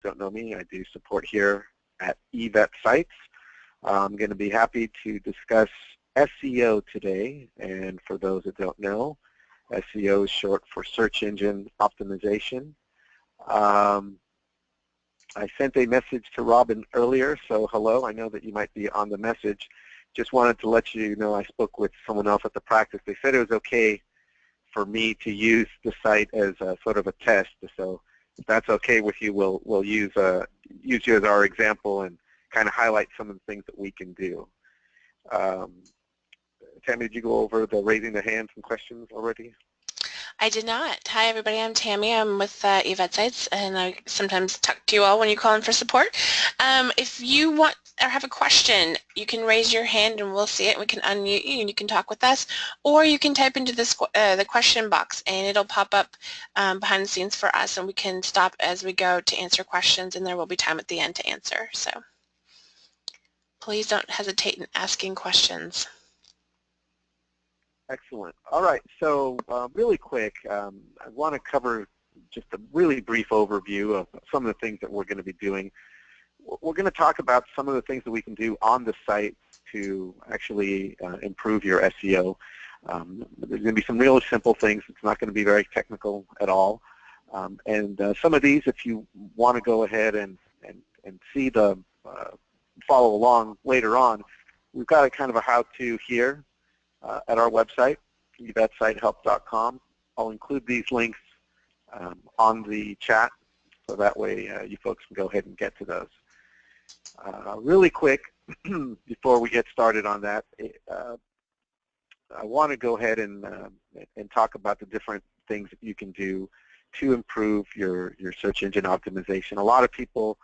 don't know me, I do support here at eVetSites. I'm going to be happy to discuss SEO today, and for those that don't know, SEO is short for search engine optimization. I sent a message to Robin earlier, so hello, I know that you might be on the message. Just wanted to let you know I spoke with someone else at the practice. They said it was okay for me to use the site as a, sort of a test, so if that's okay with you, we'll use you as our example and kind of highlight some of the things that we can do. Tammy, did you go over the raising the hands and questions already? I did not. Hi everybody, I'm Tammy. I'm with eVetSites, and I sometimes talk to you all when you call in for support. If you want or have a question, you can raise your hand and we'll see it. We can unmute you and you can talk with us, or you can type into this the question box and it'll pop up behind the scenes for us, and we can stop as we go to answer questions, and there will be time at the end to answer. So please don't hesitate in asking questions. Excellent. All right, so really quick, I want to cover just a really brief overview of some of the things that we're going to be doing. We're going to talk about some of the things that we can do on the site to actually improve your SEO. There's going to be some really simple things. It's not going to be very technical at all. And some of these, if you want to go ahead and see the follow along later on, we've got a kind of a how-to here. At our website, eVetSiteHelp.com. I'll include these links on the chat, so that way you folks can go ahead and get to those. Really quick, before we get started on that, I want to go ahead and talk about the different things that you can do to improve your search engine optimization. A lot of people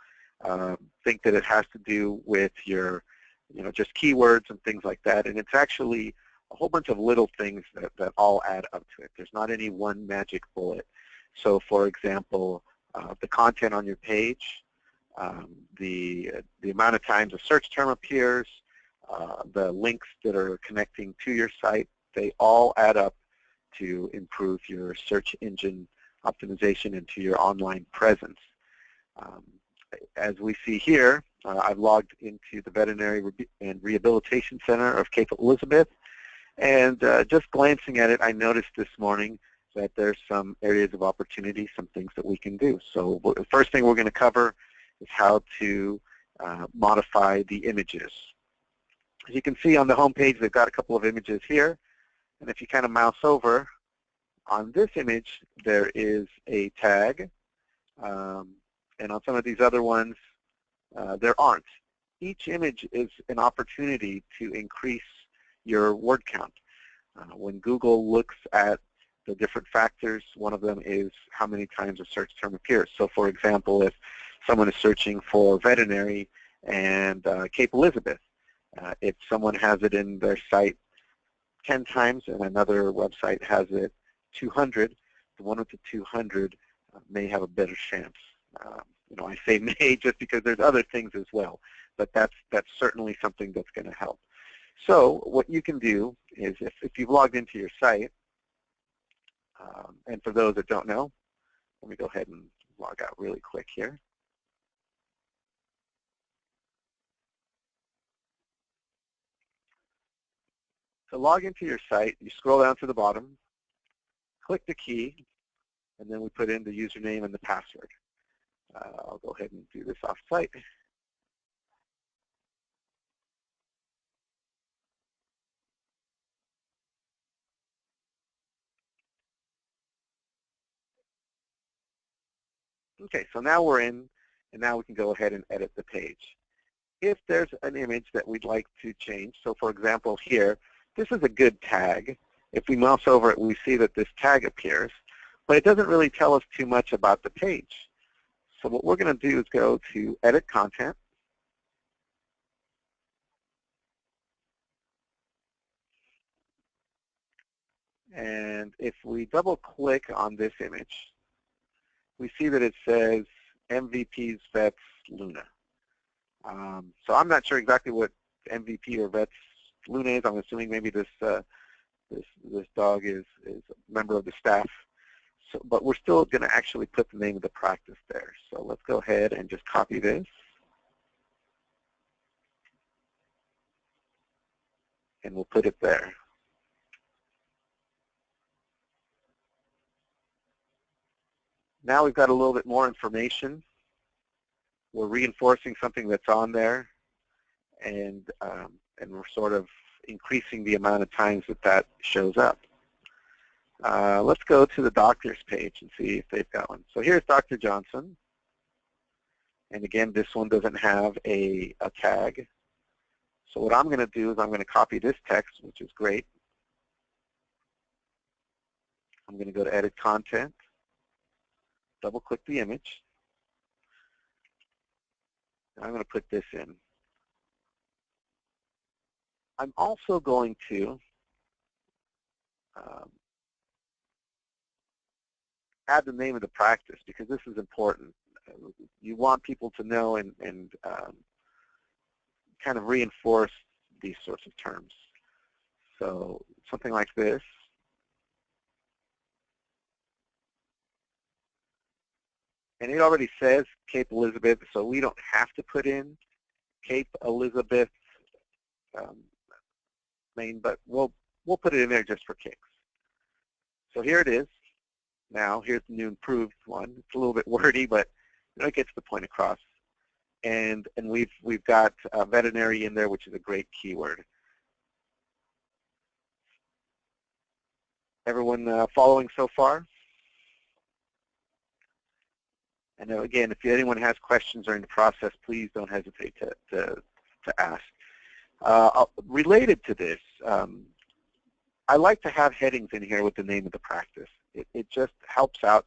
think that it has to do with your, just keywords and things like that, and it's actually a whole bunch of little things that all add up to it. There's not any one magic bullet. So for example, the content on your page, the amount of times a search term appears, the links that are connecting to your site, they all add up to improve your search engine optimization and to your online presence. As we see here, I've logged into the Veterinary and Rehabilitation Center of Cape Elizabeth. And just glancing at it, I noticed this morning that there's some areas of opportunity, some things that we can do. So the first thing we're going to cover is how to modify the images. As you can see on the home page, they've got a couple of images here. And if you kind of mouse over, on this image, there is a tag. And on some of these other ones, there aren't. Each image is an opportunity to increase your word count. When Google looks at the different factors, one of them is how many times a search term appears. So for example, if someone is searching for veterinary and Cape Elizabeth, if someone has it in their site 10 times and another website has it 200, the one with the 200 may have a better chance. I say may just because there's other things as well, but that's certainly something that's going to help. So what you can do is if you've logged into your site, and for those that don't know, let me go ahead and log out really quick here. To log into your site, you scroll down to the bottom, click the key, and then we put in the username and the password. I'll go ahead and do this off-site. Okay, so now we're in, and now we can go ahead and edit the page. If there's an image that we'd like to change, so for example here, this is a good tag. If we mouse over it, we see that this tag appears, but it doesn't really tell us too much about the page. So what we're going to do is go to Edit Content. And if we double-click on this image, we see that it says MVP's Vets Luna. So I'm not sure exactly what MVP or Vets Luna is. I'm assuming maybe this dog is a member of the staff. So, but we're still going to actually put the name of the practice there. So let's go ahead and just copy this. And we'll put it there. Now we've got a little bit more information. We're reinforcing something that's on there, and we're sort of increasing the amount of times that that shows up. Let's go to the doctor's page and see if they've got one. So here's Dr. Johnson. And again, this one doesn't have a tag. So what I'm going to do is I'm going to copy this text, which is great. I'm going to go to Edit Content, double-click the image, and I'm going to put this in. I'm also going to add the name of the practice because this is important. You want people to know and kind of reinforce these sorts of terms. So something like this. And it already says Cape Elizabeth, so we don't have to put in Cape Elizabeth, Maine, but we'll put it in there just for kicks. So here it is. Now here's the new improved one. It's a little bit wordy, but it gets the point across. And we've got veterinary in there, which is a great keyword. Everyone following so far? And again, if anyone has questions during the process, please don't hesitate to ask. Related to this, I like to have headings in here with the name of the practice. It just helps out.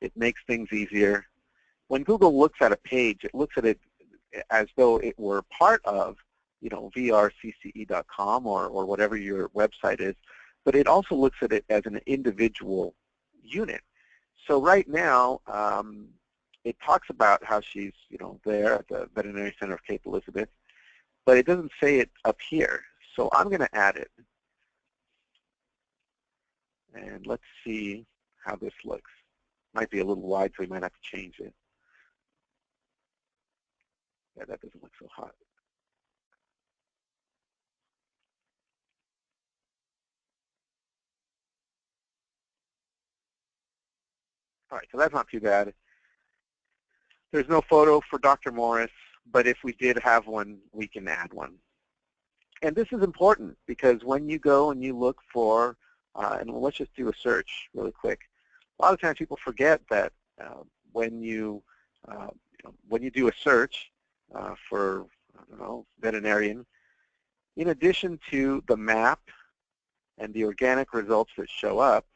It makes things easier. When Google looks at a page, it looks at it as though it were part of, vrcce.com or whatever your website is, but it also looks at it as an individual unit. So right now, it talks about how she's, there at the Veterinary Center of Cape Elizabeth, but it doesn't say it up here. So I'm going to add it. And let's see how this looks. Might be a little wide, so we might have to change it. Yeah, that doesn't look so hot. All right, so that's not too bad. There's no photo for Dr. Morris, but if we did have one, we can add one. And this is important because when you go and you look for, and let's just do a search really quick. A lot of times people forget that when you do a search for, I don't know, veterinarian, in addition to the map and the organic results that show up,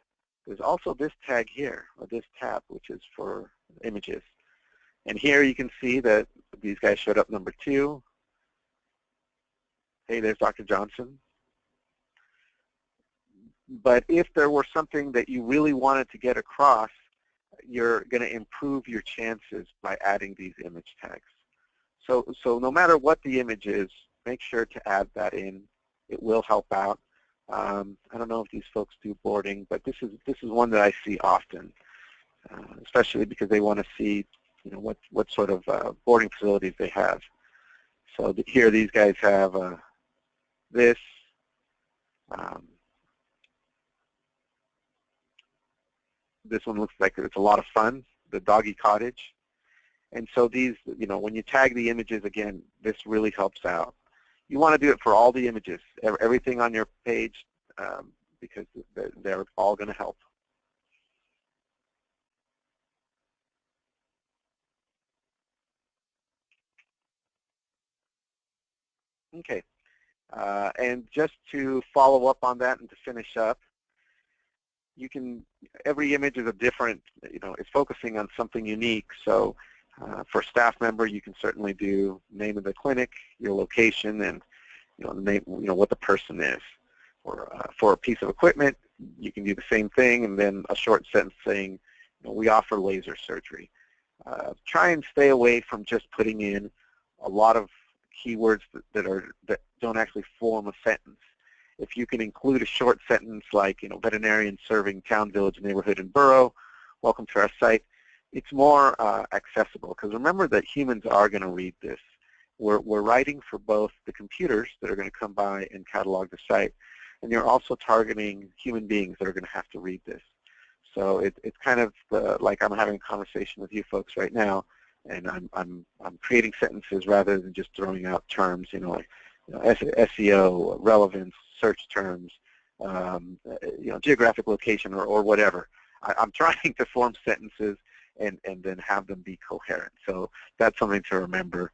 there's also this tag here, or this tab, which is for images. And here you can see that these guys showed up number 2. Hey, there's Dr. Johnson. But if there were something that you really wanted to get across, you're going to improve your chances by adding these image tags. So no matter what the image is, make sure to add that in. It will help out. I don't know if these folks do boarding, but this is one that I see often, especially because they want to see, what sort of boarding facilities they have. So here these guys have this. This one looks like it's a lot of fun, the doggy cottage. And so these, when you tag the images, again, this really helps out. You want to do it for all the images, everything on your page, because they're all going to help. Okay, and just to follow up on that and to finish up, every image is a different, it's focusing on something unique. So for staff member, you can certainly do name of the clinic, your location, and the name, what the person is. Or for a piece of equipment, you can do the same thing, and then a short sentence saying, we offer laser surgery. Try and stay away from just putting in a lot of keywords that don't actually form a sentence. If you can include a short sentence like, veterinarian serving town, village, neighborhood, and borough, welcome to our site, it's more accessible, because remember that humans are going to read this. We're writing for both the computers that are going to come by and catalog the site, and you're also targeting human beings that are going to have to read this. So it's kind of like I'm having a conversation with you folks right now, and I'm creating sentences rather than just throwing out terms, like SEO, relevance, search terms, geographic location, or whatever. I'm trying to form sentences and then have them be coherent. So that's something to remember.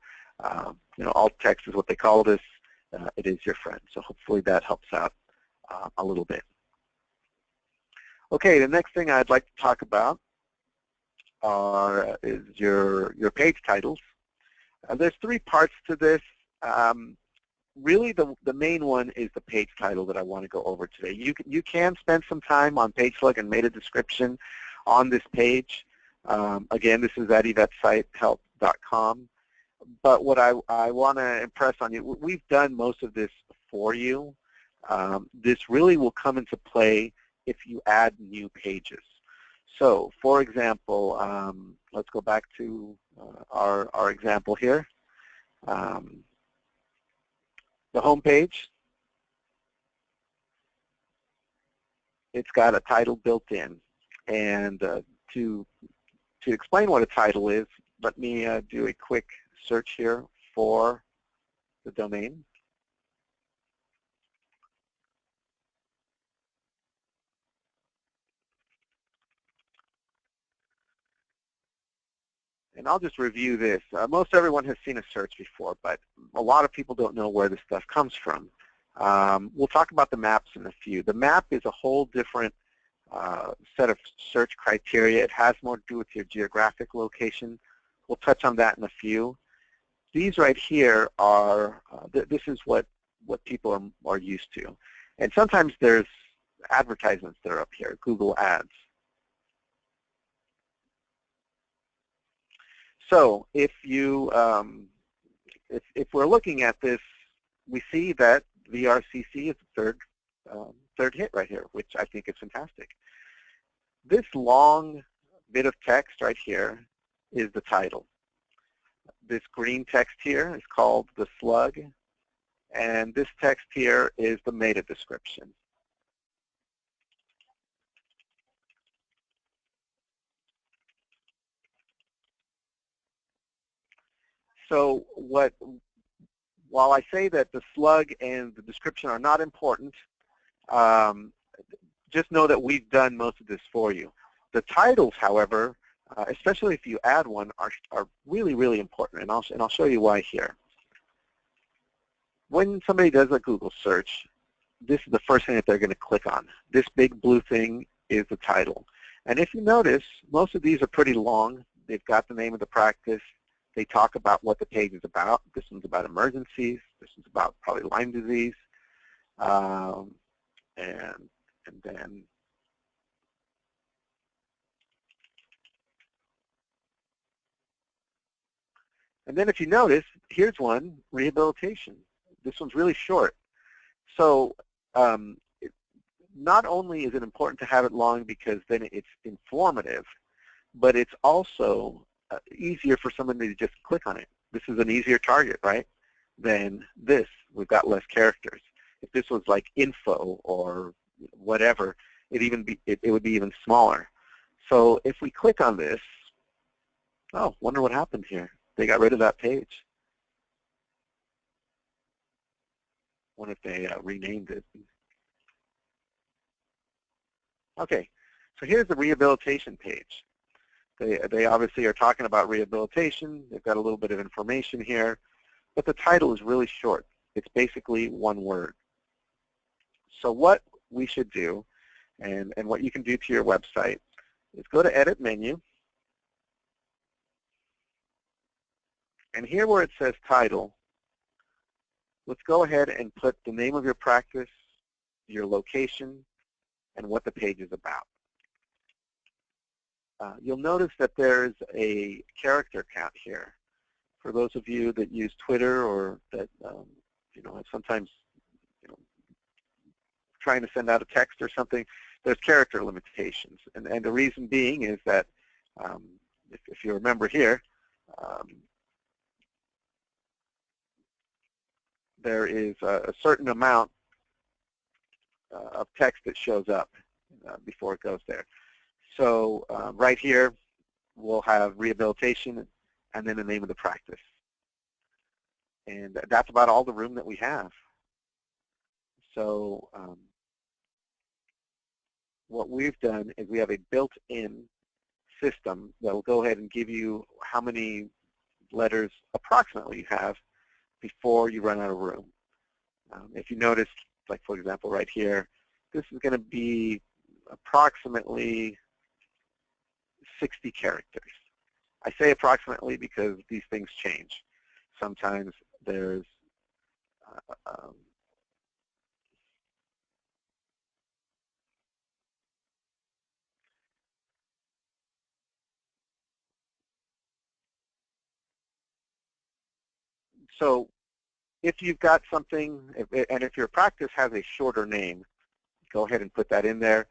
Alt text is what they call this. It is your friend. So hopefully that helps out a little bit. Okay, the next thing I'd like to talk about is your page titles. There's three parts to this. Really, the main one is the page title that I want to go over today. You can spend some time on PageSelect and meta description on this page. Again, this is at eVetSiteHelp.com. But what I want to impress on you, we've done most of this for you. This really will come into play if you add new pages. So, for example, let's go back to our example here. The home page, it's got a title built in. And to explain what a title is, let me do a quick search here for the domain. And I'll just review this. Most everyone has seen a search before, but a lot of people don't know where this stuff comes from. We'll talk about the maps in a few. The map is a whole different set of search criteria. It has more to do with your geographic location. We'll touch on that in a few. These right here are, this is what people are used to. And sometimes there's advertisements that are up here, Google Ads. So if you, if we're looking at this, we see that VRCC is the third hit right here, which I think is fantastic. This long bit of text right here is the title. This green text here is called the slug, and this text here is the meta description. So while I say that the slug and the description are not important, just know that we've done most of this for you. The titles, however, especially if you add one, are really, really important, and I'll show you why here. When somebody does a Google search, this is the first thing that they're going to click on. This big blue thing is the title. And if you notice, most of these are pretty long. They've got the name of the practice. They talk about what the page is about. This one's about emergencies. This one's about probably Lyme disease. And then if you notice, here's one, rehabilitation. This one's really short. So not only is it important to have it long because then it's informative, but it's also easier for somebody to just click on it. This is an easier target, right, than this. We've got less characters. If this was like info or whatever, it would be even smaller. So if we click on this, oh, wonder what happened here. They got rid of that page. Wonder if they renamed it. Okay, so here's the rehabilitation page. They obviously are talking about rehabilitation. They've got a little bit of information here, but the title is really short. It's basically one word. So what we should do, and what you can do to your website, is go to Edit Menu, and here where it says Title, let's go ahead and put the name of your practice, your location, and what the page is about. You'll notice that there's a character count here. For those of you that use Twitter or that sometimes trying to send out a text or something, there's character limitations. And the reason being is that, if you remember here, there is a certain amount of text that shows up before it goes there. So right here, we'll have rehabilitation and then the name of the practice. And that's about all the room that we have. So what we've done is we have a built-in system that will go ahead and give you how many letters approximately you have before you run out of room. If you notice, like for example right here, this is going to be approximately 60 characters. I say approximately because these things change. Sometimes there's so if you've got something, and if your practice has a shorter name, go ahead and put that in there.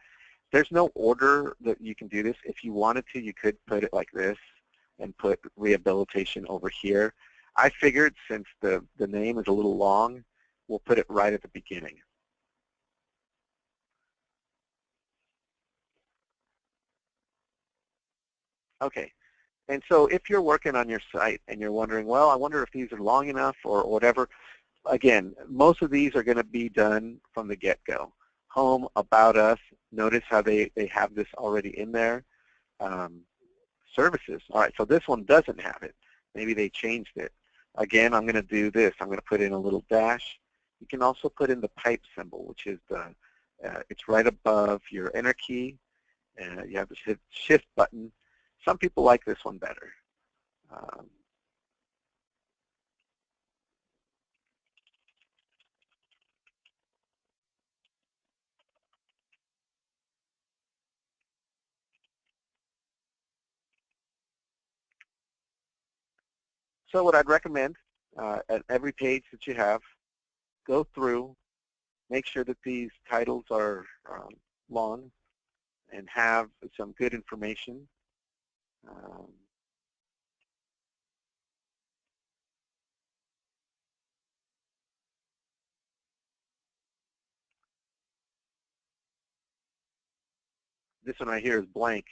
There's no order that you can do this. If you wanted to, you could put it like this and put rehabilitation over here. I figured since the name is a little long, we'll put it right at the beginning. Okay, and so if you're working on your site and you're wondering, well, I wonder if these are long enough or whatever, again, most of these are going to be done from the get-go. Home, About Us, notice how they have this already in there. Services, all right, so this one doesn't have it. Maybe they changed it. Again, I'm going to do this. I'm going to put in a little dash. You can also put in the pipe symbol, which is it's right above your enter key. You have the shift button. Some people like this one better. So what I'd recommend at every page that you have, go through, make sure that these titles are long and have some good information. This one right here is blank.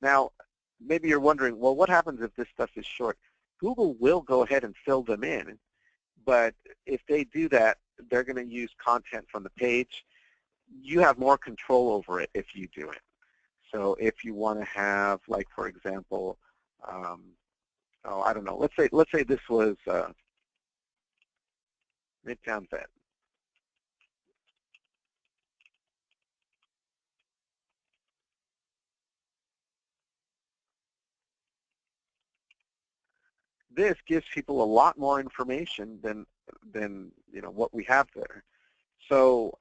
Now, maybe you're wondering, well, what happens if this stuff is short? Google will go ahead and fill them in, but if they do that, they're going to use content from the page. You have more control over it if you do it. So if you want to have, like for example, oh, I don't know. Let's say this was Midtown Vet. This gives people a lot more information than what we have there. So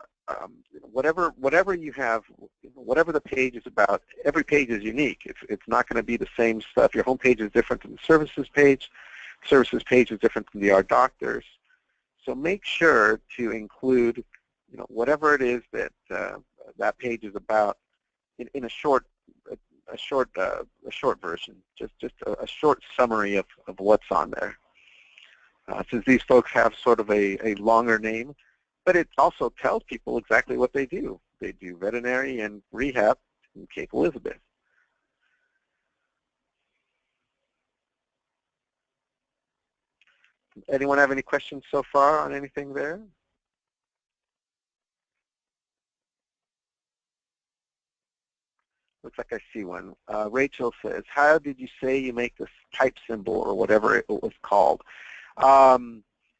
whatever you have, whatever the page is about, every page is unique. It's not going to be the same stuff. Your home page is different than the services page. Services page is different from the Our Doctors. So make sure to include whatever it is that that page is about in a short version, just a short summary of what's on there. Since these folks have sort of a longer name, but it also tells people exactly what they do. They do veterinary and rehab in Cape Elizabeth. Anyone have any questions so far on anything there? Looks like I see one. Rachel says, how did you say you make this type symbol or whatever it was called?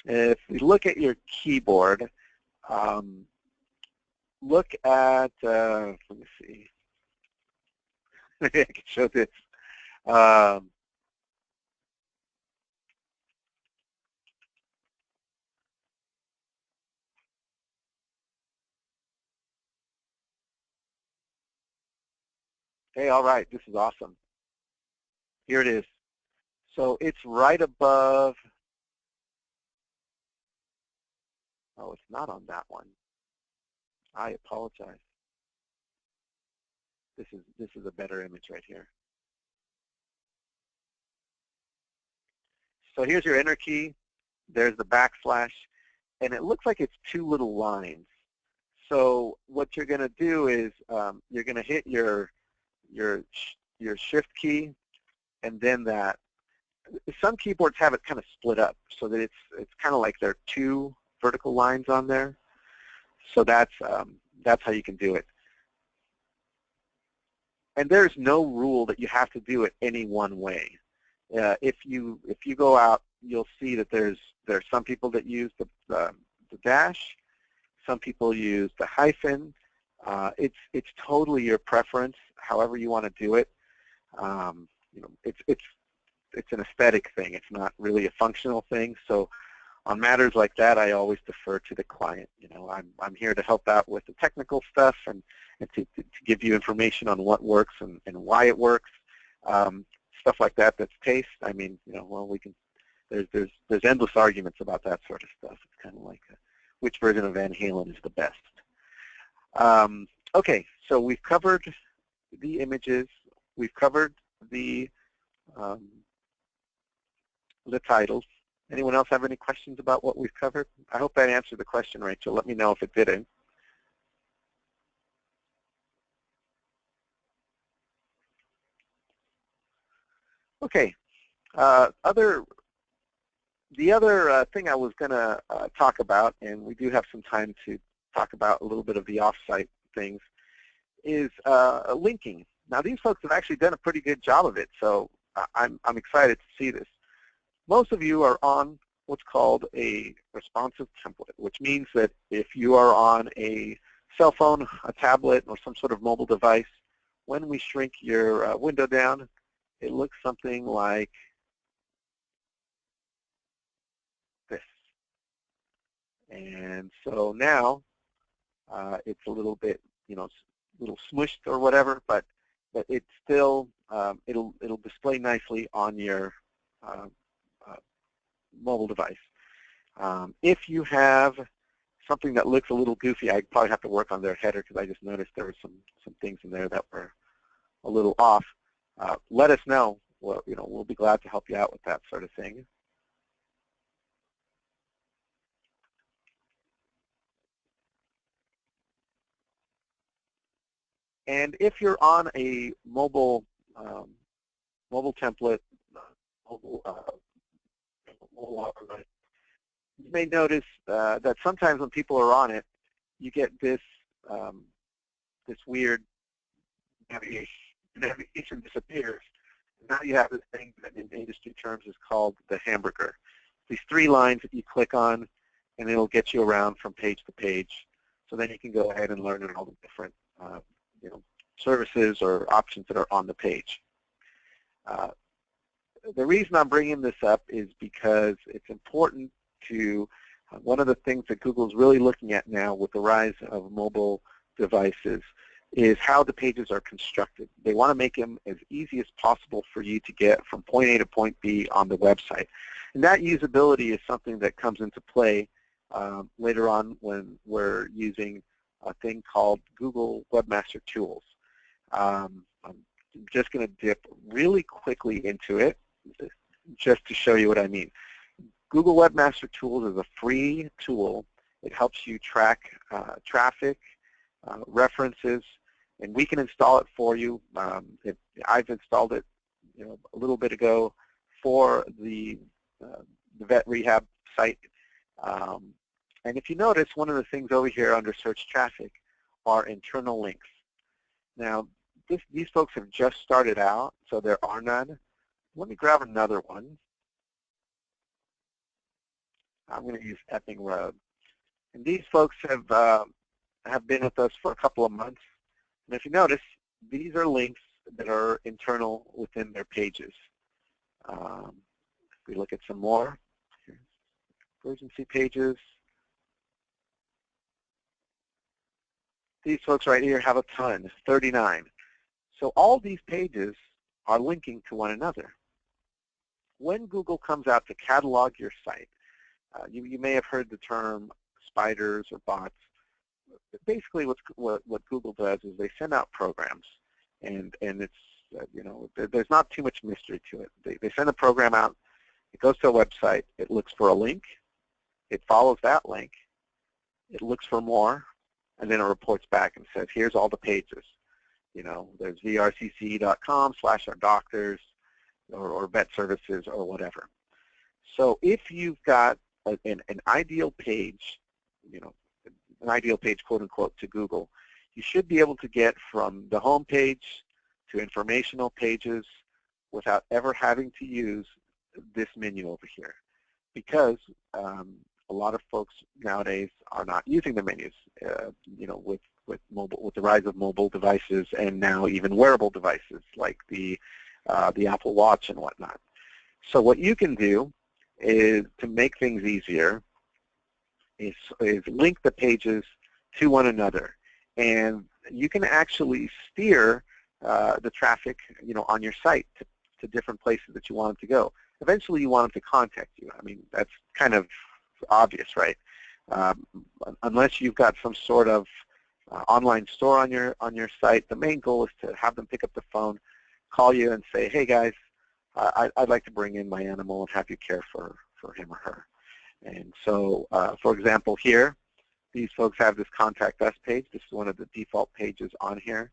If you look at your keyboard, look at, let me see. Maybe I can show this. Hey, all right, this is awesome. Here it is. So it's right above, oh, it's not on that one. I apologize. This is a better image right here. So here's your enter key. There's the backslash, and it looks like it's two little lines. So what you're going to do is you're going to hit your shift key, and then that. Some keyboards have it kind of split up so that it's kind of like there are two vertical lines on there. So that's how you can do it. And there's no rule that you have to do it any one way. If you go out, you'll see that there's some people that use the dash, some people use the hyphen. It's totally your preference, however you want to do it. You know, it's an aesthetic thing. It's not really a functional thing. So on matters like that, I always defer to the client. You know, I'm here to help out with the technical stuff and to give you information on what works and why it works. Stuff like that, that's taste. I mean, you know, well, we can. There's endless arguments about that sort of stuff. It's kind of like which version of Van Halen is the best. Okay, so we've covered the images. We've covered the titles. Anyone else have any questions about what we've covered? I hope that answered the question, Rachel. Let me know if it didn't. Okay. The other thing I was going to talk about, and we do have some time to talk about a little bit of the off-site things, is linking. Now, these folks have actually done a pretty good job of it, so I'm excited to see this. Most of you are on what's called a responsive template, which means that if you are on a cell phone, a tablet, or some sort of mobile device, when we shrink your window down, it looks something like this. And so now it's a little bit, you know, a little smushed or whatever, but it's still it'll display nicely on your mobile device. If you have something that looks a little goofy, I'd probably have to work on their header because I just noticed there were some things in there that were a little off. Let us know. Well, you know, we'll be glad to help you out with that sort of thing. And if you're on a mobile template, you may notice that sometimes when people are on it, you get this this weird navigation. Navigation disappears. Now you have this thing that in industry terms is called the Hamburger. These three lines that you click on, and it'll get you around from page to page. So then you can go ahead and learn all the different you know, services or options that are on the page. The reason I'm bringing this up is because it's important to, one of the things that Google is really looking at now with the rise of mobile devices is how the pages are constructed. They want to make them as easy as possible for you to get from point A to point B on the website. And that usability is something that comes into play later on when we're using a thing called Google Webmaster Tools. I'm just going to dip really quickly into it just to show you what I mean. Google Webmaster Tools is a free tool. It helps you track traffic, references, and we can install it for you. I've installed it, you know, a little bit ago for the vet rehab site. And if you notice, one of the things over here under search traffic are internal links. Now, these folks have just started out, so there are none. Let me grab another one. I'm going to use Epping Road. And these folks have been with us for a couple of months. And if you notice, these are links that are internal within their pages. If we look at some more, here's emergency pages. These folks right here have a ton, 39. So all these pages are linking to one another. When Google comes out to catalog your site, you may have heard the term spiders or bots. basically what Google does is they send out programs, and it's there's not too much mystery to it. They send a program out, it goes to a website, it looks for a link, it follows that link, it looks for more, and then it reports back and says, here's all the pages. There's vrcc.com/our doctors or vet services or whatever. So if you've got an ideal page, an ideal page, quote unquote, to Google, you should be able to get from the home page to informational pages without ever having to use this menu over here, because a lot of folks nowadays are not using the menus. With the rise of mobile devices and now even wearable devices like the Apple Watch and whatnot. So what you can do is, to make things easier, is link the pages to one another, and you can actually steer the traffic, on your site to different places that you want them to go. Eventually, you want them to contact you. I mean, that's kind of obvious, right? Unless you've got some sort of online store on your site, the main goal is to have them pick up the phone, call you, and say, "Hey guys, I'd like to bring in my animal and have you care for him or her." And so, for example, here, these folks have this Contact Us page. This is one of the default pages on here.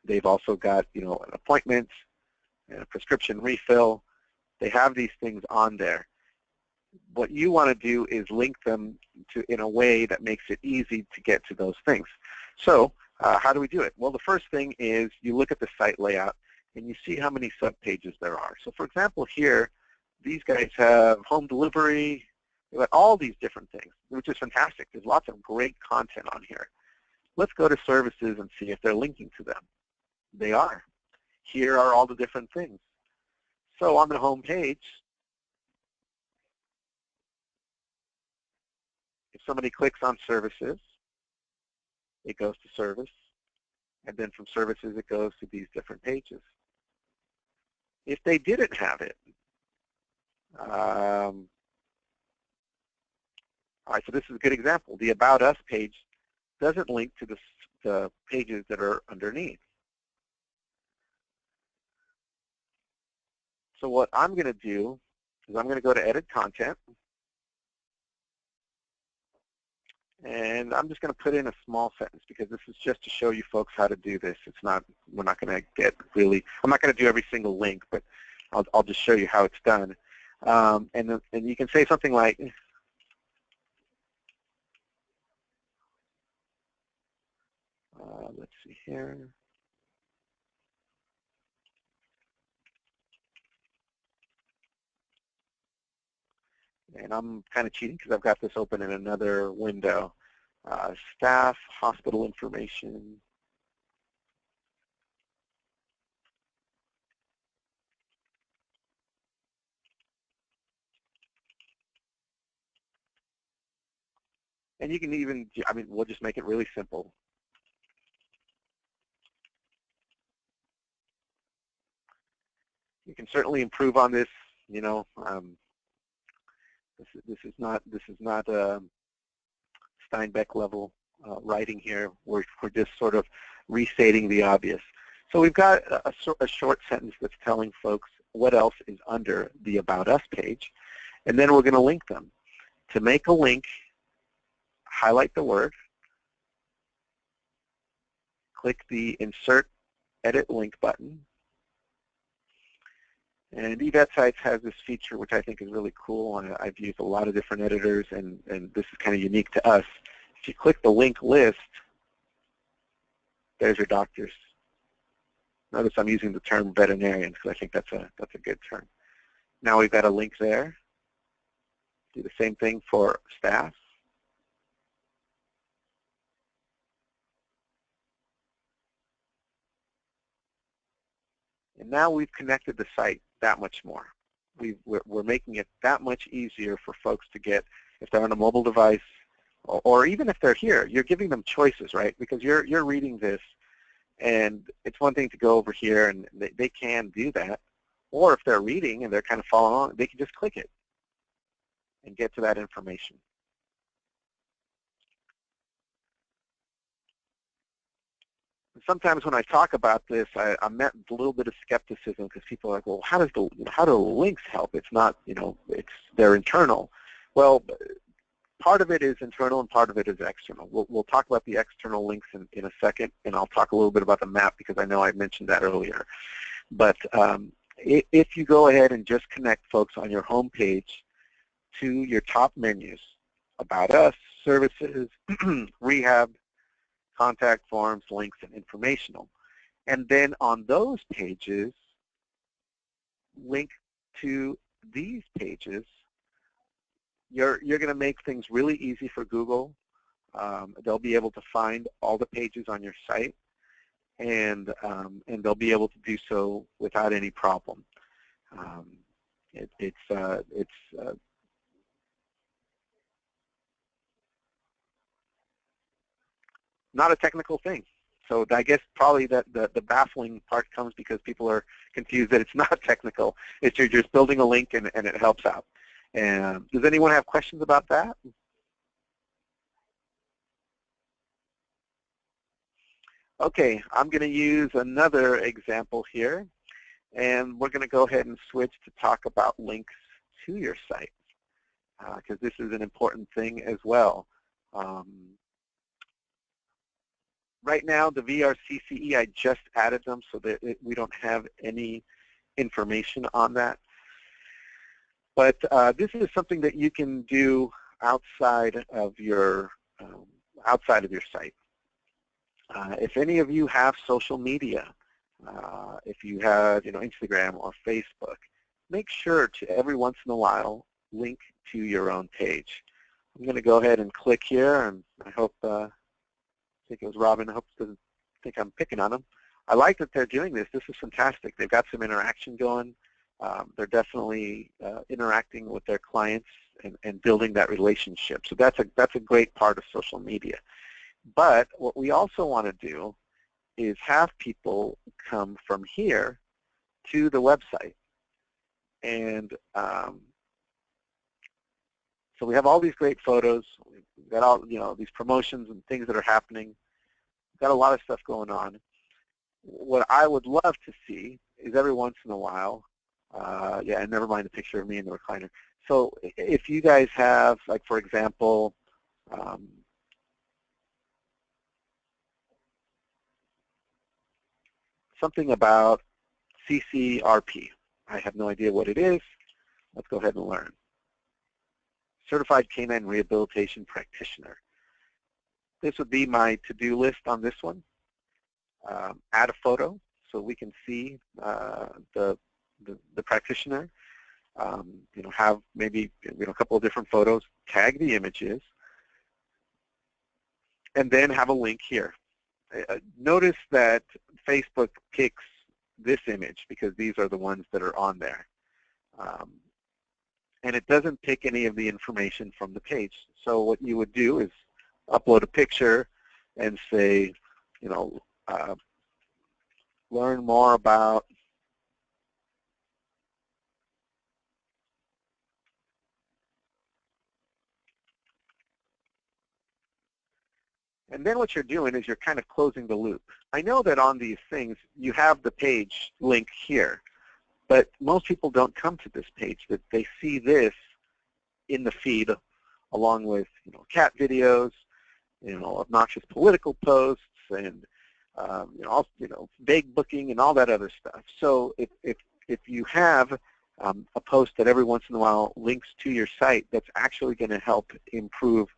They've also got, an appointment and a prescription refill. They have these things on there. What you want to do is link them in a way that makes it easy to get to those things. So how do we do it? Well, the first thing is you look at the site layout and you see how many subpages there are. So for example, here, these guys have home delivery. They've got all these different things, which is fantastic. There's lots of great content on here. Let's go to services and see if they're linking to them. They are. Here are all the different things. So on the home page, if somebody clicks on services, it goes to service, and then from services it goes to these different pages. If they didn't have it, all right, so this is a good example. The About Us page doesn't link to the pages that are underneath. So what I'm going to do is I'm going to go to Edit Content, and I'm just going to put in a small sentence because this is just to show you folks how to do this. It's not, we're not going to get really, I'm not going to do every single link, but I'll just show you how it's done. And you can say something like, let's see here. And I'm kind of cheating because I've got this open in another window. Staff, hospital information. And you can even, I mean, we'll just make it really simple. You can certainly improve on this, you know. This is not Steinbeck level writing here. We're just sort of restating the obvious. So we've got a short sentence that's telling folks what else is under the About Us page, and then we're going to link them. To make a link, highlight the word, click the Insert Edit Link button, and eVetSites has this feature which I think is really cool. I've used a lot of different editors, and this is kind of unique to us. If you click the link list, there's your doctors. Notice I'm using the term veterinarian because I think that's a good term. Now we've got a link there. Do the same thing for staff. And now we've connected the site that much more. We're making it that much easier for folks to get, if they're on a mobile device, or even if they're here, you're giving them choices, right? Because you're reading this, and it's one thing to go over here, and they can do that. Or if they're reading and they're kind of following along, they can just click it and get to that information. sometimes when I talk about this, I'm met with a little bit of skepticism because people are like, well, how do links help? It's not, they're internal. Well, part of it is internal and part of it is external. We'll talk about the external links in a second, and I'll talk a little bit about the map because I know I mentioned that earlier. But if you go ahead and just connect folks on your home page to your top menus, About Us, Services, Rehab, Contact Forms, Links, and Informational, and then on those pages, link to these pages, you're going to make things really easy for Google. They'll be able to find all the pages on your site, and they'll be able to do so without any problem. It's not a technical thing. So I guess probably that the baffling part comes because people are confused that it's not technical. It's you're just building a link and it helps out. And does anyone have questions about that? Okay, I'm going to use another example here, and we're going to go ahead and switch to talk about links to your site, because this is an important thing as well. Right now, the VRCCE, I just added them so that we don't have any information on that. But this is something that you can do outside of your site. If any of you have social media, if you have Instagram or Facebook, make sure to every once in a while link to your own page. I'm going to go ahead and click here, and I hope I think it was Robin. I hope he doesn't think I'm picking on him. I like that they're doing this. This is fantastic. They've got some interaction going. They're definitely interacting with their clients and building that relationship. So that's a great part of social media. But what we also want to do is have people come from here to the website. And so we have all these great photos. We've got all these promotions and things that are happening. We've got a lot of stuff going on. What I would love to see is every once in a while, yeah, and never mind the picture of me in the recliner. So if you guys have, like, for example, something about CCRP. I have no idea what it is. Let's go ahead and learn. Certified Canine Rehabilitation Practitioner. This would be my to-do list on this one. Add a photo so we can see the practitioner. Have maybe a couple of different photos, tag the images, and then have a link here. Notice that Facebook picks this image because these are the ones that are on there. And it doesn't pick any of the information from the page. So what you would do is upload a picture and say, learn more about and then what you're doing is you're kind of closing the loop. I know that on these things you have the page link here, but most people don't come to this page. That they see this in the feed along with cat videos, obnoxious political posts, and vague booking and all that other stuff. So if you have a post that every once in a while links to your site, that's actually going to help improve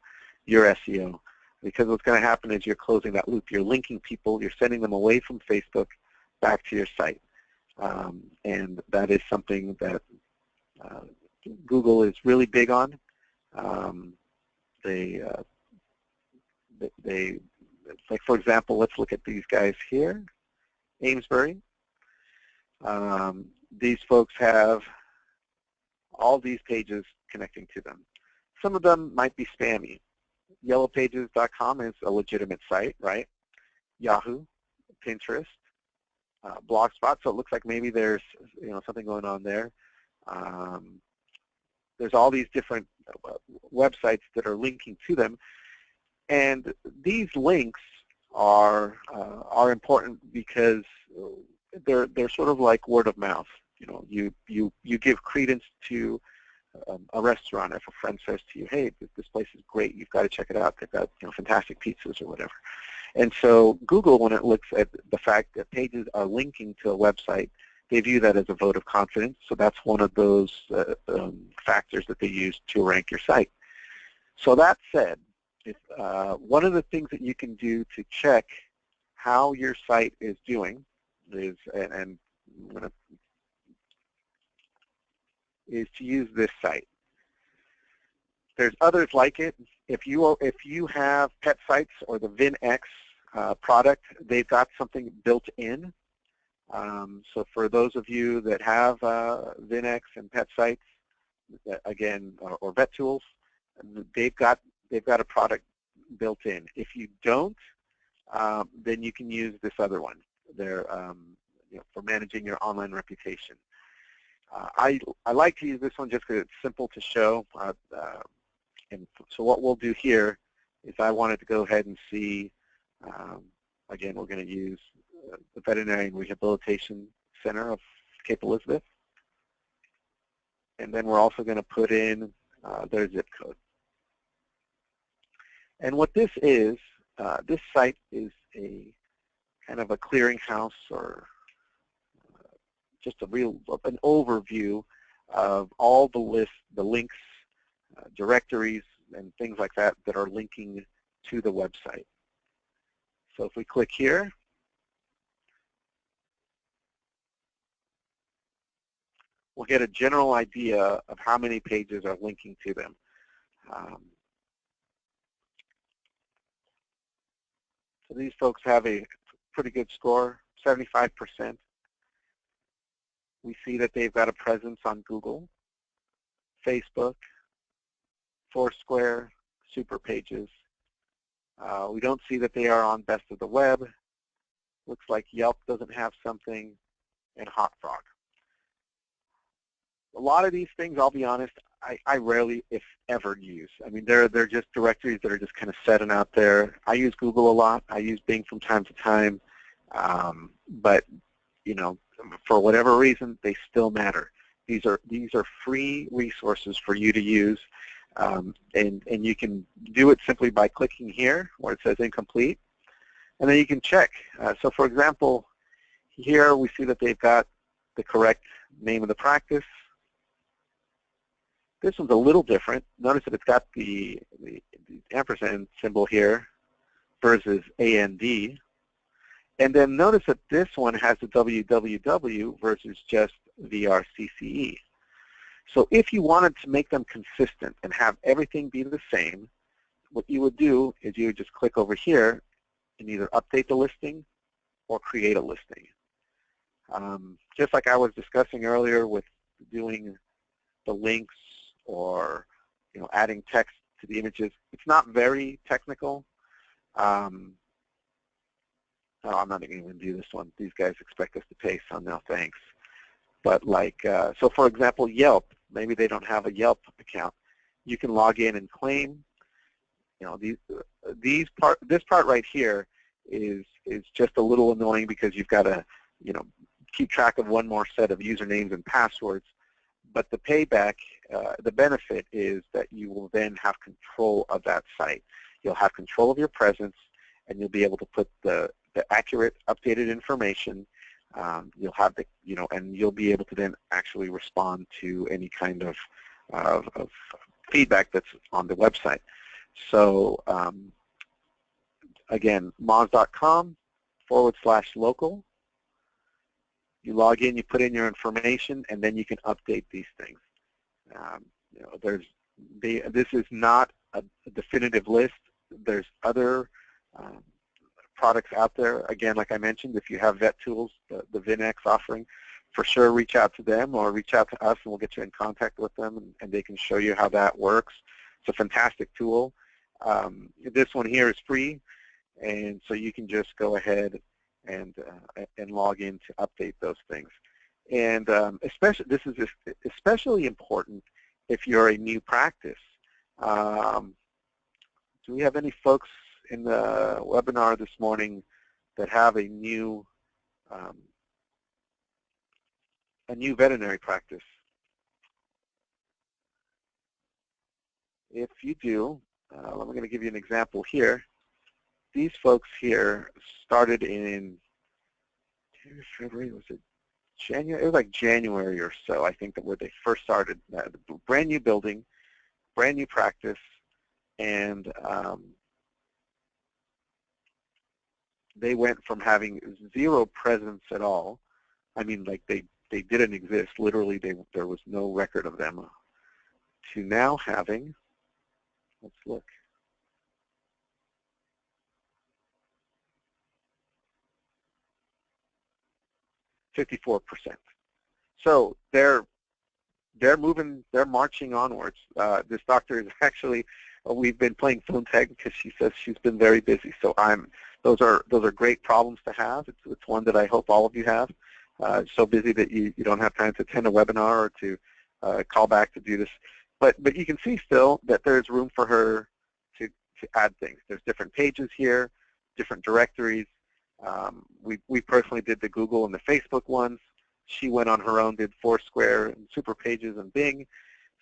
your SEO. Because what's going to happen is you're closing that loop. You're linking people. You're sending them away from Facebook back to your site. And that is something that Google is really big on. Like, for example, let's look at these guys here, Amesbury. These folks have all these pages connecting to them. Some of them might be spammy. Yellowpages.com is a legitimate site, right? Yahoo, Pinterest, Blogspot. So it looks like maybe there's something going on there. There's all these different websites that are linking to them, and these links are important because they're sort of like word of mouth. You know, you give credence to a restaurant. If a friend says to you, "Hey, this place is great. You've got to check it out. They've got, you know, fantastic pizzas," or whatever. And so Google, when it looks at the fact that pages are linking to a website, they view that as a vote of confidence. So that's one of those factors that they use to rank your site. So that said, if, one of the things that you can do to check how your site is doing is, and I'm going to, is to use this site. There's others like it. If you have Pet Sites or the VinX product, they've got something built in. So for those of you that have VinX and Pet Sites, again, or Vet Tools, they've got a product built in. If you don't, then you can use this other one. They're you know, for managing your online reputation. I like to use this one just because it's simple to show. And so what we'll do here is I wanted to go ahead and see, again, we're going to use the Veterinary and Rehabilitation Center of Cape Elizabeth. And then we're also going to put in their zip code. And what this site is a kind of a clearinghouse, or just an overview of all the lists, the links, directories, and things like that that are linking to the website. So if we click here, we'll get a general idea of how many pages are linking to them. So these folks have a pretty good score, 75%. We see that they've got a presence on Google, Facebook, Foursquare, Super Pages. We don't see that they are on Best of the Web. Looks like Yelp doesn't have something, and HotFrog. A lot of these things, I'll be honest, I rarely, if ever, use. I mean, they're just directories that are just kind of setting out there. I use Google a lot. I use Bing from time to time. But, you know, for whatever reason, they still matter. These are free resources for you to use. And you can do it simply by clicking here where it says incomplete, and then you can check. So for example, here we see that they've got the correct name of the practice. This one's a little different. Notice that it's got the ampersand symbol here versus AND. And then notice that this one has the www versus just VRCCE. So if you wanted to make them consistent and have everything be the same, what you would do is you would just click over here and either update the listing or create a listing. Just like I was discussing earlier with doing the links or, you know, adding text to the images, it's not very technical. No, I'm not even going to do this one. These guys expect us to pay, so no thanks. But like, so for example, Yelp, maybe they don't have a Yelp account. You can log in and claim. You know, this part right here is just a little annoying because you've got to, you know, keep track of one more set of usernames and passwords. But the payback, the benefit is that you will then have control of that site. You'll have control of your presence, and you'll be able to put the accurate, updated information. You'll have the, you know, and you'll be able to then actually respond to any kind of feedback that's on the website. So again, moz.com/local. You log in, you put in your information, and then you can update these things. You know, this is not a definitive list. There's other products out there. Again, like I mentioned, if you have Vet Tools, the VinX offering, for sure reach out to them or reach out to us and we'll get you in contact with them and they can show you how that works. It's a fantastic tool. This one here is free, and so you can just go ahead and log in to update those things. And especially, this is especially important if you're a new practice. Do we have any folks in the webinar this morning that have a new veterinary practice? If you do, I'm going to give you an example here. These folks here started in February, was it January? It was like January or so, I think, that where they first started. Brand new building, brand new practice, and they went from having zero presence at all. I mean, like they didn't exist. Literally, there was no record of them. To now having, let's look, 54%. So they're moving, they're marching onwards. This doctor is actually, we've been playing phone tag because she says she's been very busy. So those are great problems to have. It's one that I hope all of you have. So busy that you don't have time to attend a webinar or to call back to do this. But you can see still that there's room for her to add things. There's different pages here, different directories. We personally did the Google and the Facebook ones. She went on her own, did Foursquare and Super Pages and Bing.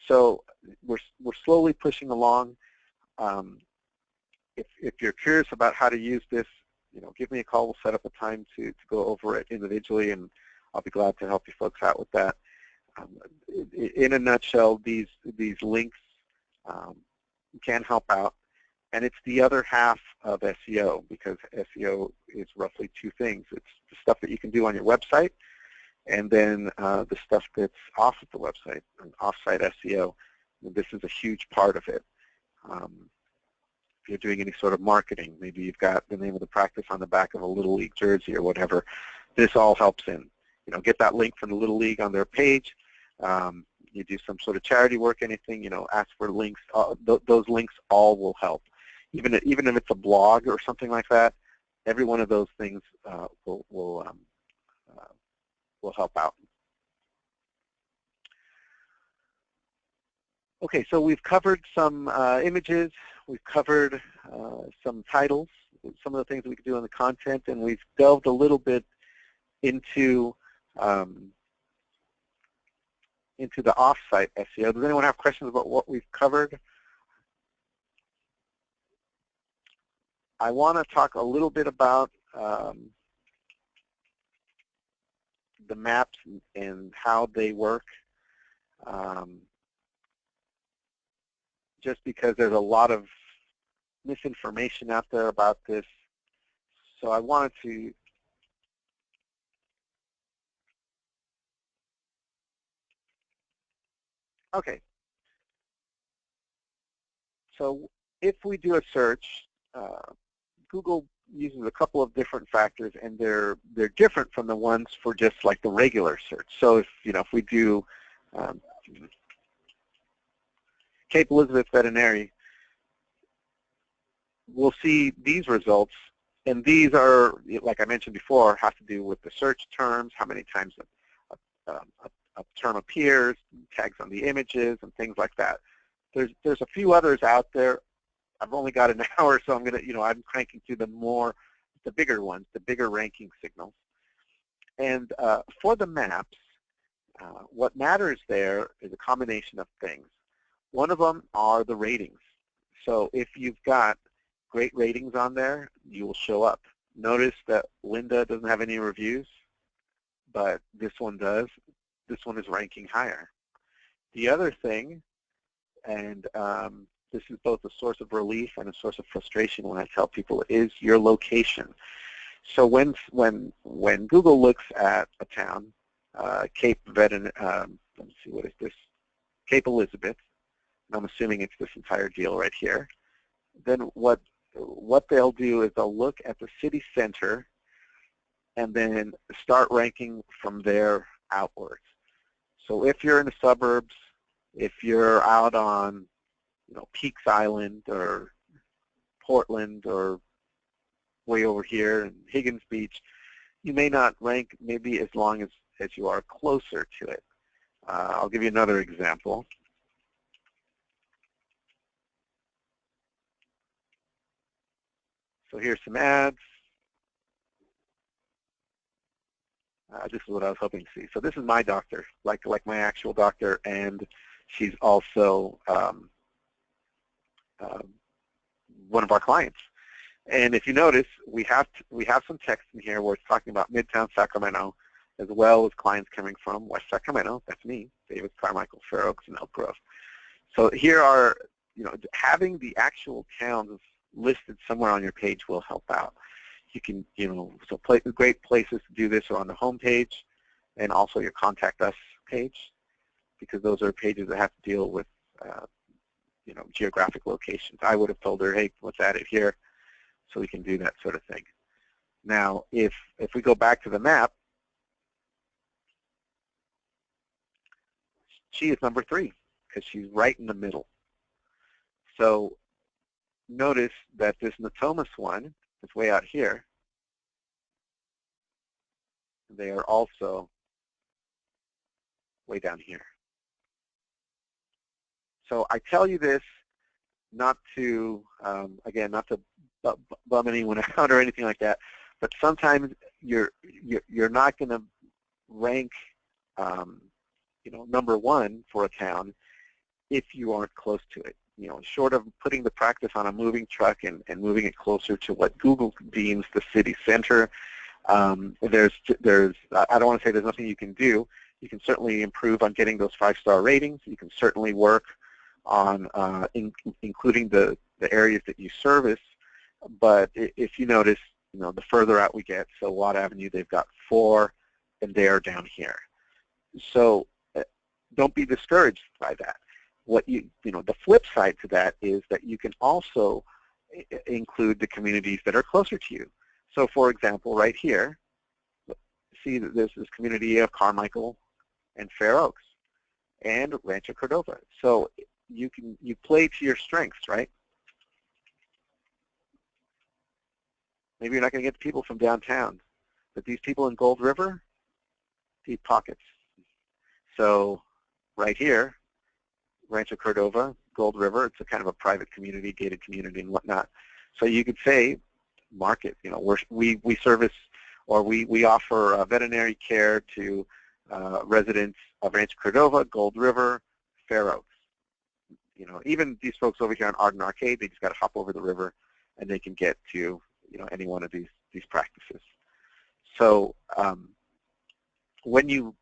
So we're slowly pushing along. If you're curious about how to use this, give me a call. We'll set up a time to go over it individually, and I'll be glad to help you folks out with that. In a nutshell, these links can help out. And it's the other half of SEO, because SEO is roughly two things. It's the stuff that you can do on your website, and then the stuff that's off of the website, off-site SEO. This is a huge part of it. If you're doing any sort of marketing, maybe you've got the name of the practice on the back of a Little League jersey or whatever, this all helps in. Get that link from the Little League on their page. You do some sort of charity work, anything, ask for links. Those links all will help. Even if it's a blog or something like that, every one of those things will help out. Okay, so we've covered some images, we've covered some titles, some of the things we can do on the content, and we've delved a little bit into the off-site SEO. Does anyone have questions about what we've covered? I want to talk a little bit about the maps and how they work, just because there's a lot of misinformation out there about this. So I wanted to okay. So if we do a search, Google uses a couple of different factors, and they're different from the ones for just like the regular search. So if we do Cape Elizabeth Veterinary, we'll see these results, and these are, like I mentioned before, have to do with the search terms, how many times a term appears, tags on the images, and things like that. There's a few others out there. I've only got an hour, so I'm cranking through the bigger ones, the bigger ranking signals. And for the maps, what matters there is a combination of things. One of them are the ratings. So if you've got great ratings on there, you will show up. Notice that Linda doesn't have any reviews, but this one does. This one is ranking higher. The other thing, and this is both a source of relief and a source of frustration when I tell people, is your location. So when Google looks at a town, Cape Elizabeth, and I'm assuming it's this entire deal right here, then what they'll do is they'll look at the city center and then start ranking from there outwards. So if you're in the suburbs, if you're out on Peaks Island or Portland or way over here in Higgins Beach, you may not rank maybe as long as you are closer to it. I'll give you another example. So here's some ads. This is what I was hoping to see. So this is my doctor, like my actual doctor, and she's also one of our clients. And if you notice, we have some text in here where it's talking about Midtown Sacramento, as well as clients coming from West Sacramento. That's me, David Carmichael, Fair Oaks, and Elk Grove. So here are, having the actual towns listed somewhere on your page will help out. You can, so great places to do this are on the home page and also your contact us page, because those are pages that have to deal with, geographic locations. I would have told her, hey, let's add it here, so we can do that sort of thing. Now, if we go back to the map, she is number 3 because she's right in the middle. So notice that this Natomas one is way out here. They are also way down here. So I tell you this not to, again, not to bum anyone out or anything like that, but sometimes you're not going to rank, number 1 for a town if you aren't close to it. Short of putting the practice on a moving truck and moving it closer to what Google deems the city center, I don't want to say there's nothing you can do. You can certainly improve on getting those 5-star ratings. You can certainly work on including the areas that you service. But if you notice, the further out we get, so Watt Avenue, they've got 4, and they are down here. So don't be discouraged by that. The flip side to that is that you can also include the communities that are closer to you. So for example, right here, see that there's this community of Carmichael and Fair Oaks and Rancho Cordova. So you play to your strengths, right? Maybe you're not going to get the people from downtown, but these people in Gold River, deep pockets. So right here, Rancho Cordova, Gold River, it's a kind of a private community, gated community and whatnot. So you could say, market, we service, or we offer veterinary care to residents of Rancho Cordova, Gold River, Fair Oaks. Even these folks over here on Arden Arcade, they just got to hop over the river and they can get to, any one of these practices. So when you,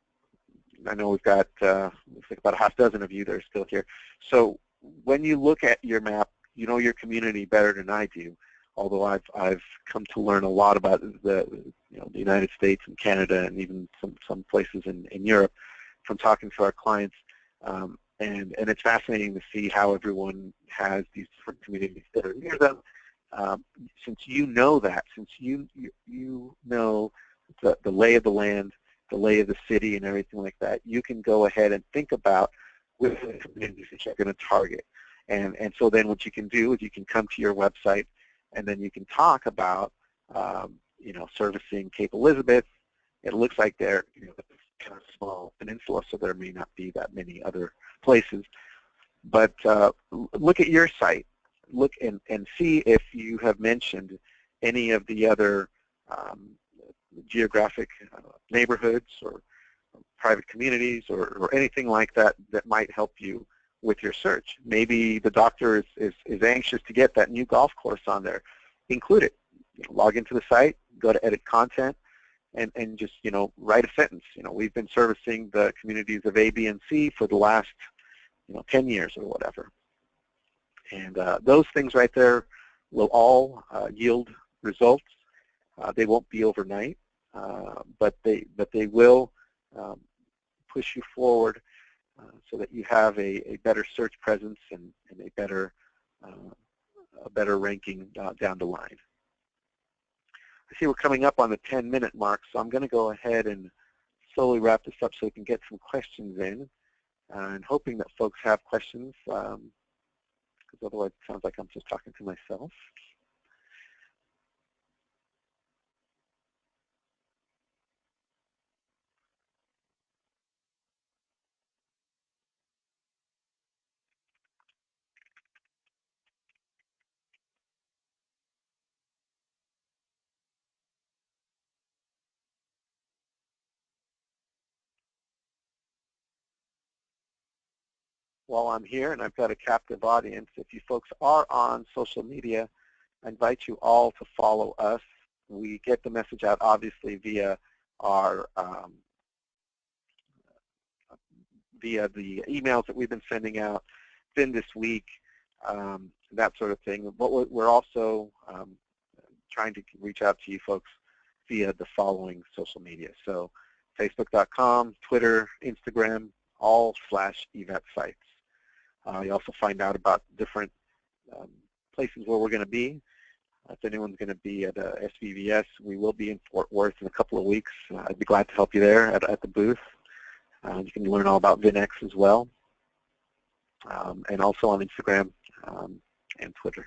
I know we've got looks like about a half dozen of you that are still here. So when you look at your map, you know your community better than I do. Although I've come to learn a lot about the United States and Canada and even some places in Europe from talking to our clients, and it's fascinating to see how everyone has these different communities that are near them. Since you know that, since you know the lay of the land, the lay of the city, and everything like that, you can go ahead and think about which communities that you're going to target. And so then what you can do is you can come to your website, and then you can talk about, servicing Cape Elizabeth. It looks like they're, kind of small peninsula, so there may not be that many other places. But look at your site. Look and see if you have mentioned any of the other geographic neighborhoods or private communities or anything like that that might help you with your search. Maybe the doctor is anxious to get that new golf course on there. Include it. Log into the site, go to edit content, and just write a sentence. We've been servicing the communities of A, B, and C for the last 10 years or whatever. And those things right there will all yield results. They won't be overnight, but they will push you forward so that you have a better search presence and a better ranking down the line. I see we're coming up on the 10-minute mark, so I'm going to go ahead and slowly wrap this up so we can get some questions in, and hoping that folks have questions, because otherwise it sounds like I'm just talking to myself. while I'm here and I've got a captive audience, if you folks are on social media, I invite you all to follow us. We get the message out obviously via our via the emails that we've been sending out, been this week, that sort of thing. But we're also trying to reach out to you folks via the following social media. So Facebook.com, Twitter, Instagram, all /eVetSites. You also find out about different places where we're going to be. If anyone's going to be at SVVS, we will be in Fort Worth in a couple of weeks. I'd be glad to help you there at the booth. You can learn all about VinX as well, and also on Instagram and Twitter.